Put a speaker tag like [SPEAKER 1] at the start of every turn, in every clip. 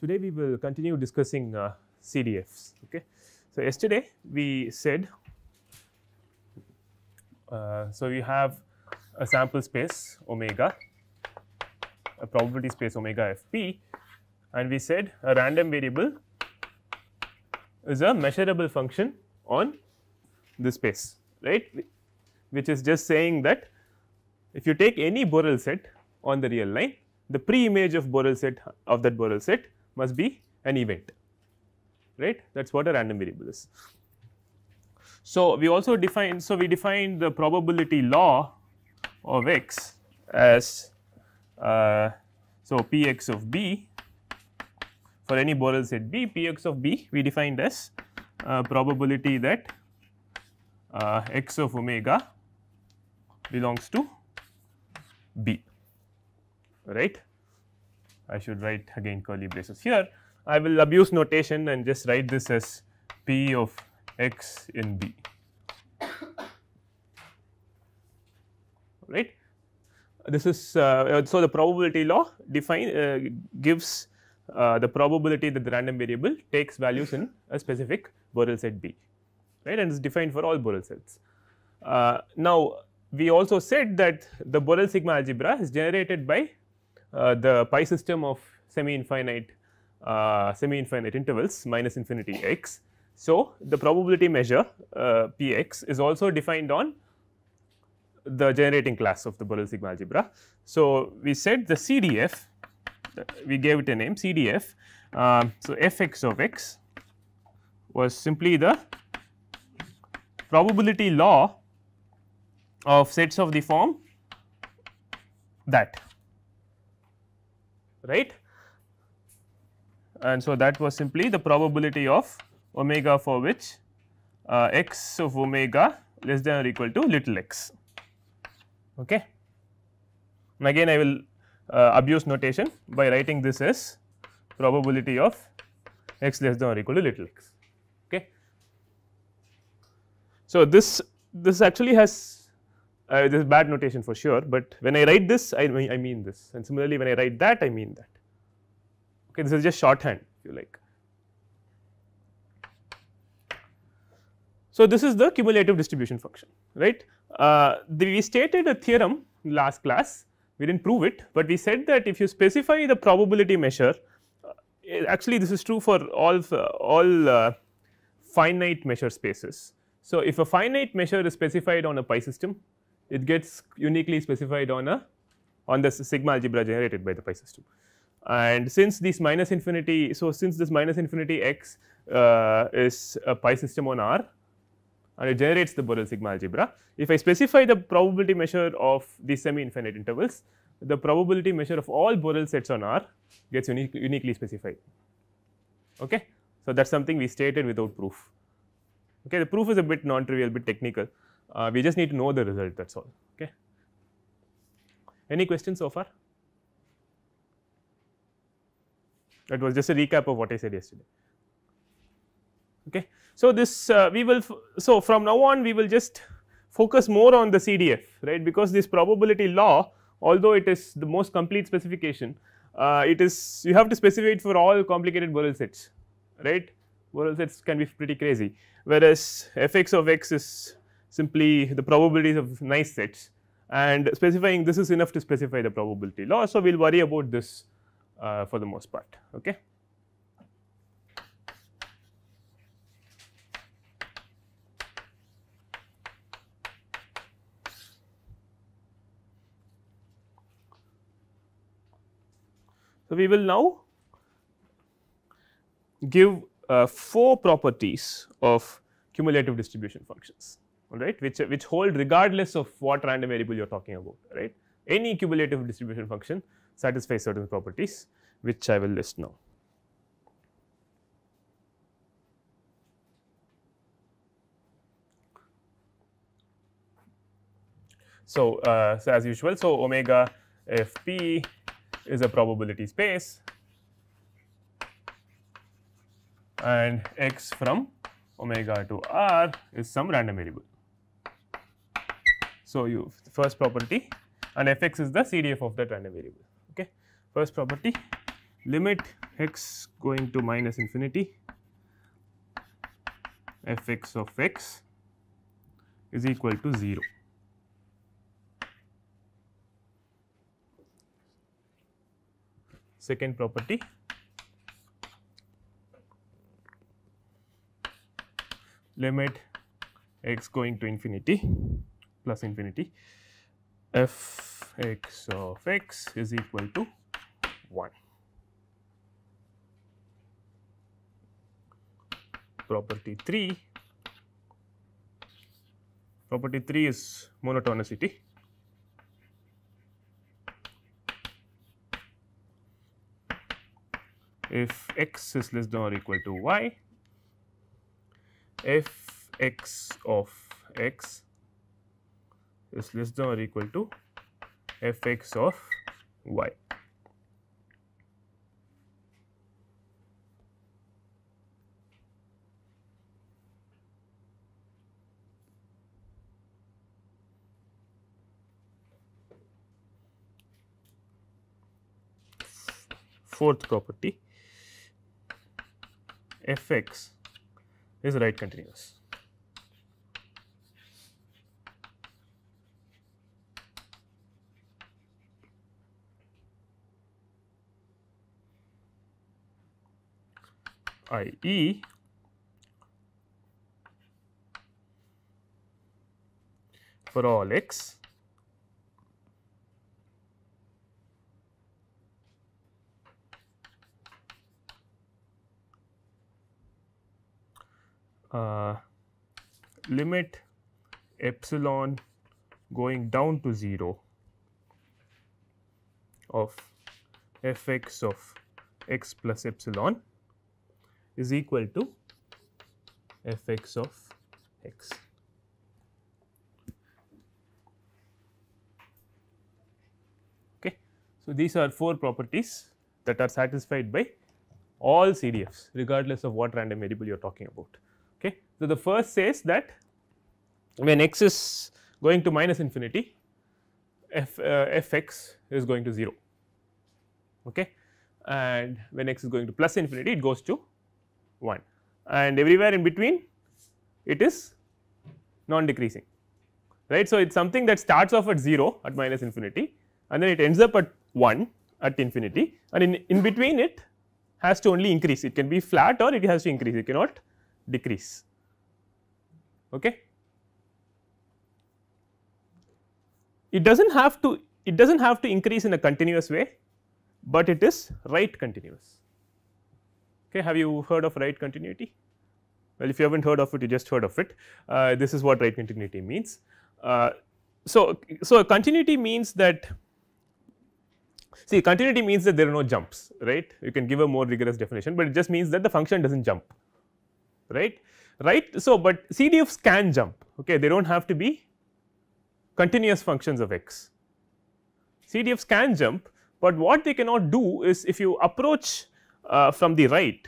[SPEAKER 1] Today we will continue discussing CDFs. Okay. So, yesterday we said, so we have a sample space omega, a probability space omega fp, and we said a random variable is a measurable function on this space, right, which is just saying that if you take any Borel set on the real line, the pre image of Borel set of that Borel set must be an event, right, that is what a random variable is. So, we also define, so we define the probability law of x as so p x of b for any Borel set b, p x of b we defined as probability that x of omega belongs to b, right. I should write again curly braces here. I will abuse notation and just write this as p of x in b, right. This is so the probability law gives the probability that the random variable takes values in a specific Borel set b, right, and is defined for all Borel sets. Now, we also said that the Borel sigma algebra is generated by the pi system of semi-infinite intervals minus infinity x. So, the probability measure p x is also defined on the generating class of the Borel sigma algebra. So, we said the CDF, we gave it a name CDF. So, f x of x was simply the probability law of sets of the form that, right, and so that was simply the probability of omega for which x of omega less than or equal to little x. Okay. And again I will abuse notation by writing this as probability of x less than or equal to little x. Okay. So, this actually has this is bad notation for sure, but when I write this I mean this, and similarly when I write that I mean that. Okay, this is just shorthand if you like. So, this is the cumulative distribution function, right. We stated a theorem in last class, we did not prove it, but we said that if you specify the probability measure, actually this is true for all finite measure spaces. So, if a finite measure is specified on a pi system, it gets uniquely specified on the sigma algebra generated by the pi system. And since this minus infinity, so since this minus infinity x is a pi system on R and it generates the Borel sigma algebra, if I specify the probability measure of these semi infinite intervals, the probability measure of all Borel sets on R gets uniquely specified. Okay. So, that is something we stated without proof. Okay. The proof is a bit non trivial, bit technical, we just need to know the result, that is all. Okay. Any questions so far? That was just a recap of what I said yesterday. Okay. So, this we will so from now on we will just focus more on the CDF, right, because this probability law, although it is the most complete specification, it is you have to specify it for all complicated Borel sets, right. Borel sets can be pretty crazy, whereas f x of x is simply the probabilities of nice sets, and specifying this is enough to specify the probability law. So, we will worry about this for the most part. Okay. So, we will now give 4 properties of cumulative distribution functions, all right, which hold regardless of what random variable you are talking about, right. Any cumulative distribution function satisfies certain properties, which I will list now. So, as usual, so omega f p is a probability space and x from omega to r is some random variable. So, first property, and f x is the CDF of that random variable. Okay. First property, limit x going to minus infinity f x of x is equal to 0. Second property, limit x going to infinity plus infinity f x of x is equal to 1. Property 3 is monotonicity. If x is less than or equal to y, f x of x is less than or equal to f x of y. Fourth property, f x is right continuous. i.e. for all x limit epsilon going down to 0 of f x of x plus epsilon is equal to f x of x. Okay. So, these are 4 properties that are satisfied by all CDFs regardless of what random variable you are talking about. Okay. So, the first says that when x is going to minus infinity f x is going to 0, okay, and when x is going to plus infinity it goes to 1, and everywhere in between it is non decreasing, right. So, it is something that starts off at 0 at minus infinity and then it ends up at 1 at infinity, and in between it has to only increase. It can be flat or it has to increase, it cannot decrease. Okay. It does not have to increase in a continuous way, but it is right continuous. Okay. Have you heard of right continuity? Well, if you have not heard of it, you just heard of it. This is what right continuity means. So continuity means that, see, continuity means that there are no jumps, right. You can give a more rigorous definition, but it just means that the function does not jump, right. So, but CDFs can jump, okay. They do not have to be continuous functions of x. CDFs can jump, but what they cannot do is if you approach from the right,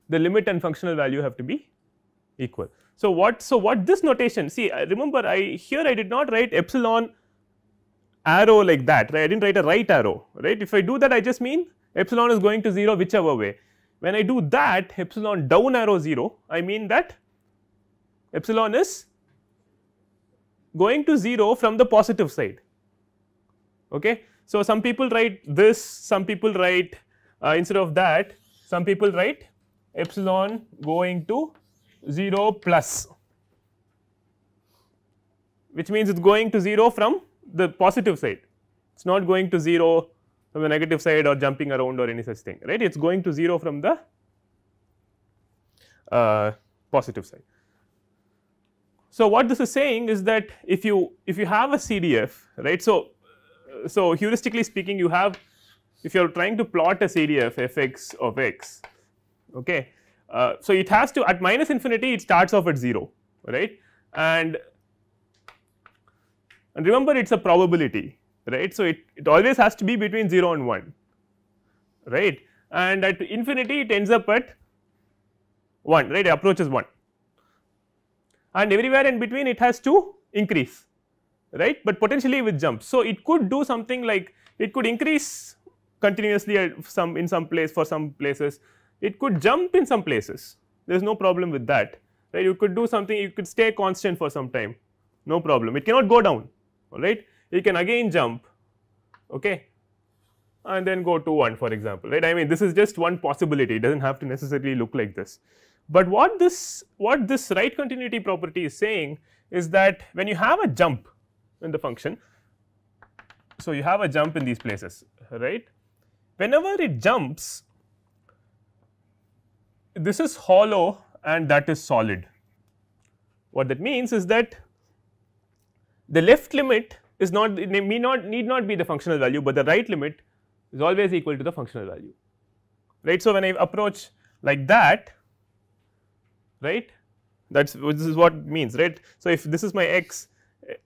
[SPEAKER 1] the limit and functional value have to be equal. So, what this notation, see, remember I did not write epsilon arrow like that, right. I did not write a right arrow, right. If I do that, I just mean epsilon is going to 0 whichever way. When I do that epsilon down arrow 0, I mean that epsilon is going to 0 from the positive side, okay. So, some people write this, some people write instead of that, some people write epsilon going to 0 plus, which means it is going to 0 from the positive side, it is not going to 0 from the negative side or jumping around or any such thing, right. It is going to 0 from the positive side. So, what this is saying is that if you have a CDF, right. So, heuristically speaking, you have, if you are trying to plot a CDF f x of x, okay. So, it has to, at minus infinity it starts off at 0, right, and remember it is a probability, right. So, it always has to be between 0 and 1, right, and at infinity it ends up at 1, right, it approaches 1, and everywhere in between it has to increase, right, but potentially with jumps. So, it could do something like it could increase continuously at some in some place for some places, it could jump in some places, there is no problem with that, right. You could do something, you could stay constant for some time, no problem, it cannot go down, all right. You can again jump, okay, and then go to 1 for example, right. I mean this is just one possibility, it does not have to necessarily look like this. But what this right continuity property is saying is that when you have a jump in the function, so you have a jump in these places, right. Whenever it jumps, this is hollow and that is solid. What that means is that the left limit is not, it need not be the functional value, but the right limit is always equal to the functional value, right. So, when I approach like that, right, that is this is what it means, right. So, if this is my x,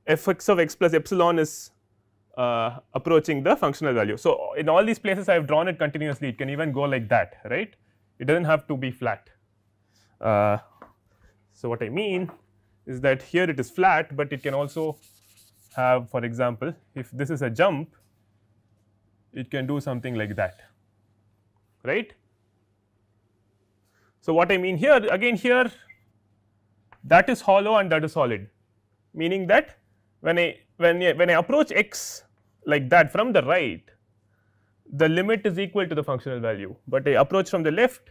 [SPEAKER 1] f x of x plus epsilon is approaching the functional value. So, in all these places I have drawn it continuously, it can even go like that, right, it does not have to be flat. So, what I mean is that here it is flat, but it can also have, for example, if this is a jump, it can do something like that, right. So, what I mean here again here, that is hollow and that is solid, meaning that when I approach x like that from the right, the limit is equal to the functional value, but I approach from the left,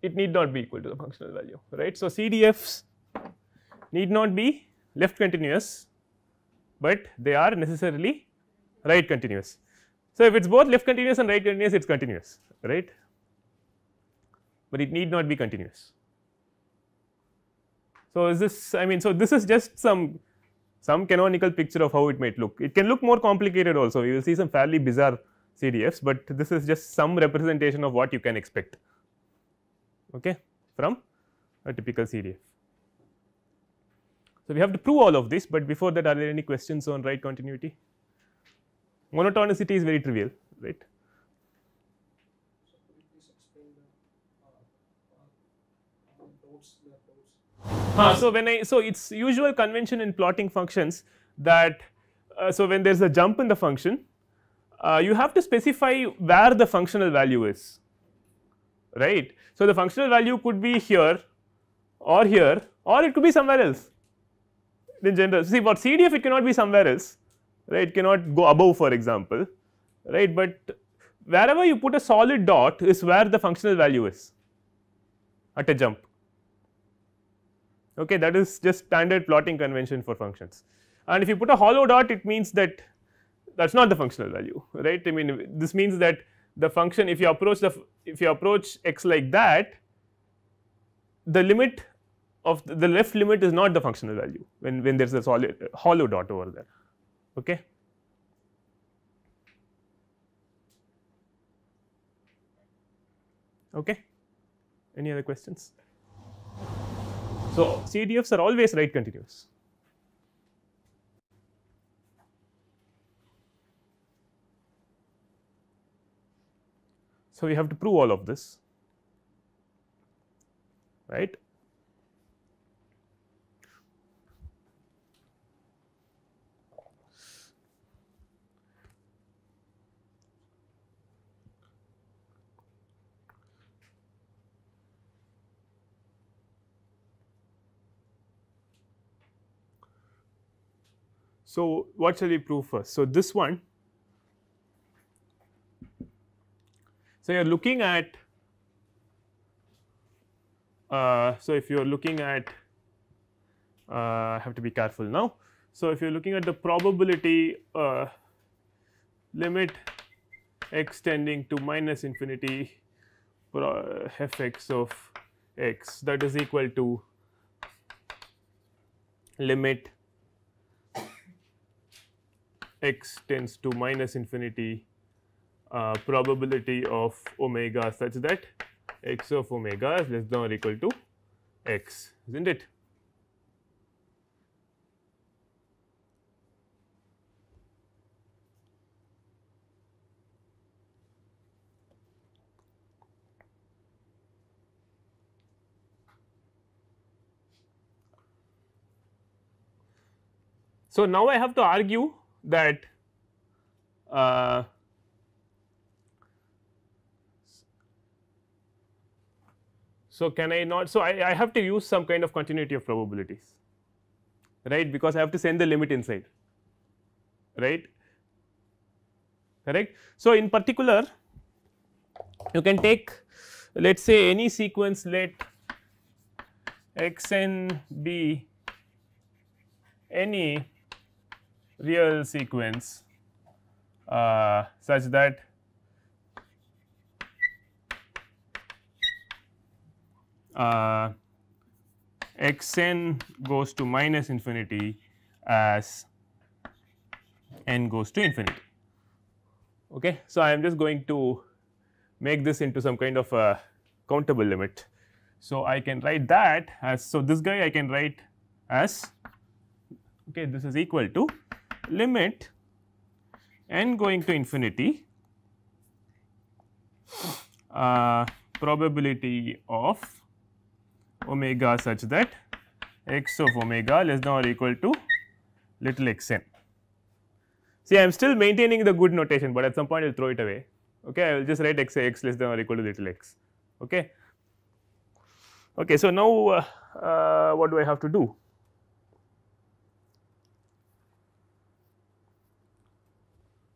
[SPEAKER 1] it need not be equal to the functional value, right. So, CDFs need not be left continuous, but they are necessarily right continuous. So, if it is both left continuous and right continuous, it is continuous, right, but it need not be continuous. So, is this, I mean, so this is just some canonical picture of how it might look. It can look more complicated also, you will see some fairly bizarre CDFs, but this is just some representation of what you can expect, okay, from a typical CDF. So, we have to prove all of this, but before that, are there any questions on right continuity? Monotonicity is very trivial, right. So, when so it's usual convention in plotting functions that so when there is a jump in the function, you have to specify where the functional value is, right. So, the functional value could be here or it could be somewhere else in general. See, for CDF it cannot be somewhere else, right, it cannot go above for example, right, but wherever you put a solid dot is where the functional value is at a jump, okay, that is just standard plotting convention for functions. And if you put a hollow dot, it means that that is not the functional value, right. I mean this means that the function, if you approach x like that, the limit of the left limit is not the functional value when there is a solid hollow dot over there, okay. Okay, any other questions? So, CDFs are always right continuous. So, we have to prove all of this, right. So, what shall we prove first? So, this one, so you are looking at so if you are looking at I have to be careful now. So, if you are looking at the probability limit x tending to minus infinity f x of x, that is equal to limit x tends to minus infinity probability of omega such that x of omega is less than or equal to x, is not it. So, now I have to argue that So, can I not? So, I have to use some kind of continuity of probabilities, right, because I have to send the limit inside, right, correct. So, in particular you can take, let us say, any sequence, let x n be any real sequence such that x n goes to minus infinity as n goes to infinity. Okay. So, I am just going to make this into some kind of a countable limit. So, I can write that as, so this guy I can write as, okay, this is equal to limit n going to infinity probability of omega such that x of omega less than or equal to little x n. See, I am still maintaining the good notation, but at some point I will throw it away. Okay, I will just write x less than or equal to little x. Okay. Okay, so now what do I have to do?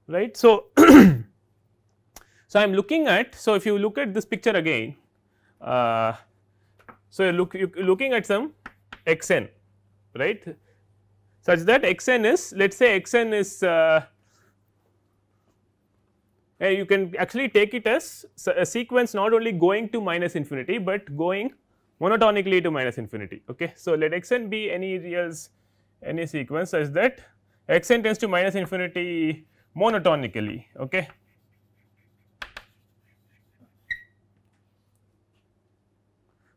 [SPEAKER 1] Right. So, so I am looking at, so if you look at this picture again, so you are looking at some x n, right, such that x n is, let us say x n is you can actually take it as a sequence not only going to minus infinity, but going monotonically to minus infinity. Okay. So, let x n be any reals, any sequence such that x n tends to minus infinity monotonically. Okay.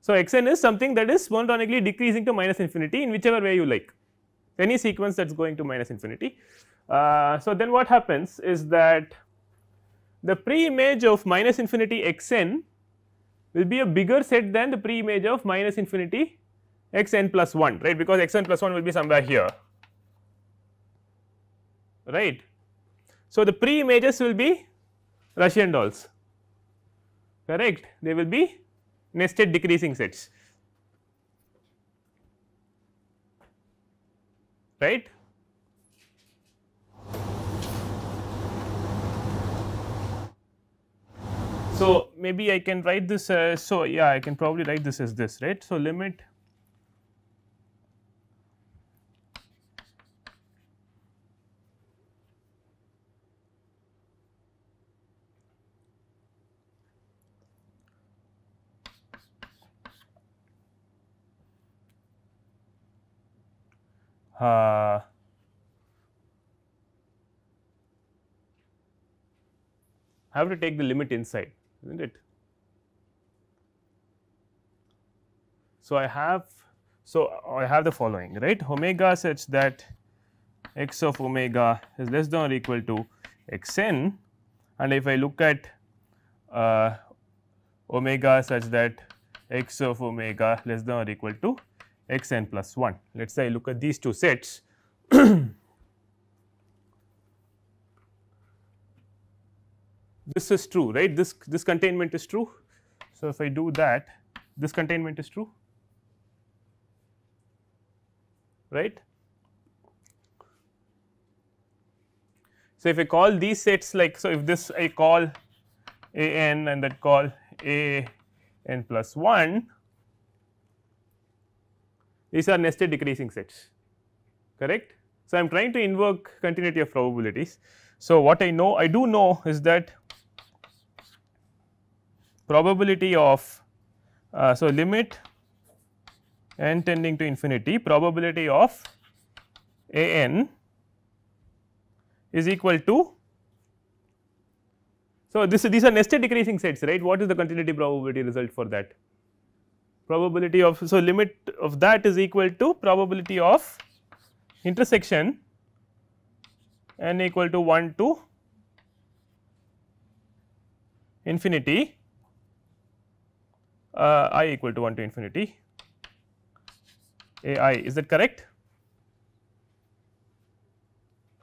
[SPEAKER 1] So, x n is something that is monotonically decreasing to minus infinity in whichever way you like, any sequence that is going to minus infinity. So, then what happens is that the pre-image of minus infinity x n will be a bigger set than the pre-image of minus infinity x n plus 1, right, because x n plus 1 will be somewhere here, right. So, the pre-images will be Russian dolls, correct, they will be nested decreasing sets, right. So, maybe I can write this so yeah, I can probably write this as this, right. So, limit I have to take the limit inside, isn't it. So, I have the following, right, omega such that x of omega is less than or equal to x n, and if I look at omega such that x of omega less than or equal to x n plus 1. Let us say I look at these two sets. This is true, right, this containment is true. So, if I do that, this containment is true, right. So, if I call these sets like, so if this I call a n and that call a n plus 1, these are nested decreasing sets, correct. So, I am trying to invoke continuity of probabilities. So, what I do know is that probability of so limit n tending to infinity probability of a n is equal to, so these are nested decreasing sets, right. What is the continuity probability result for that? Probability of, so limit of that is equal to probability of intersection n equal to 1 to infinity I equal to 1 to infinity a I, is that correct?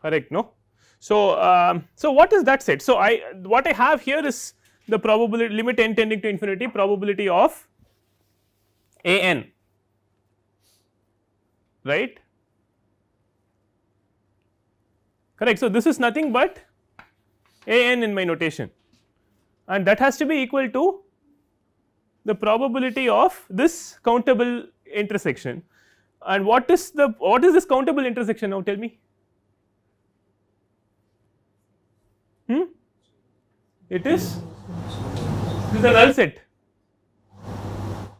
[SPEAKER 1] Correct, no. So, so what is that set? So, what I have here is the probability limit n tending to infinity probability of A n, right, correct. So, this is nothing but A n in my notation, and that has to be equal to the probability of this countable intersection. And what is this countable intersection now, tell me? It is the null set,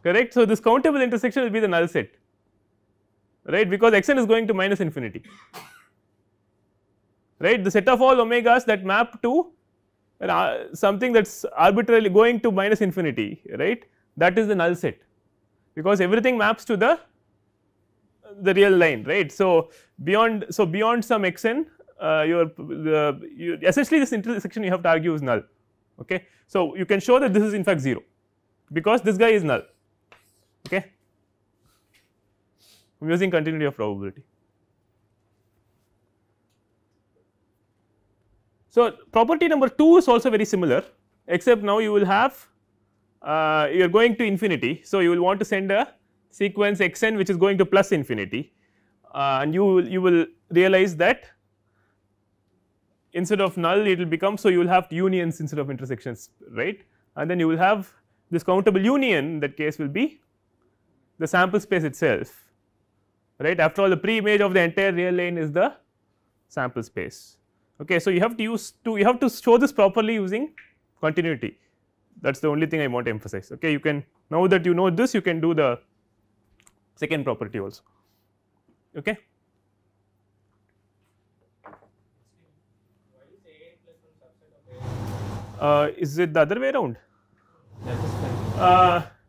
[SPEAKER 1] correct. So, this countable intersection will be the null set, right, because x n is going to minus infinity, right. The set of all omegas that map to something that is arbitrarily going to minus infinity, right, that is the null set, because everything maps to the real line, right. So, beyond some x n essentially this intersection you have to argue is null, okay. So, you can show that this is in fact 0 because this guy is null, okay. I am using continuity of probability. So, property number 2 is also very similar, except now you will have you are going to infinity. So, you will want to send a sequence x n which is going to plus infinity, and you will realize that instead of null it will become, so you will have unions instead of intersections, right, and then you will have this countable union, in that case will be the sample space itself, right. After all, the pre image of the entire real line is the sample space, okay. So, you have to show this properly using continuity, that is the only thing I want to emphasize, okay. You can, now that you know this, you can do the second property also, okay. Is it the other way around?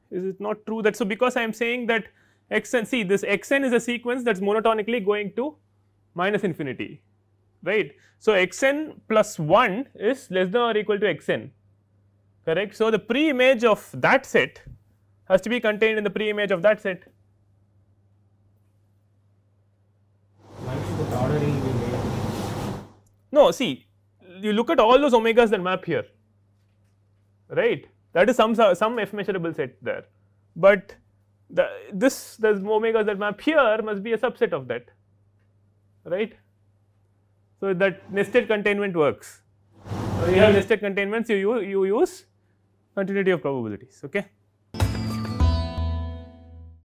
[SPEAKER 1] Is it not true that, so because I am saying that x n, see this x n is a sequence that is monotonically going to minus infinity, right. So, x n plus 1 is less than or equal to x n, correct. So, the pre image of that set has to be contained in the pre image of that set.
[SPEAKER 2] Why should the ordering be made?
[SPEAKER 1] No, see, you look at all those omegas that map here, right, that is some f measurable set there, but the omegas that map here must be a subset of that, right. So, that nested containment works. You have nested containments, you use continuity of probabilities, okay.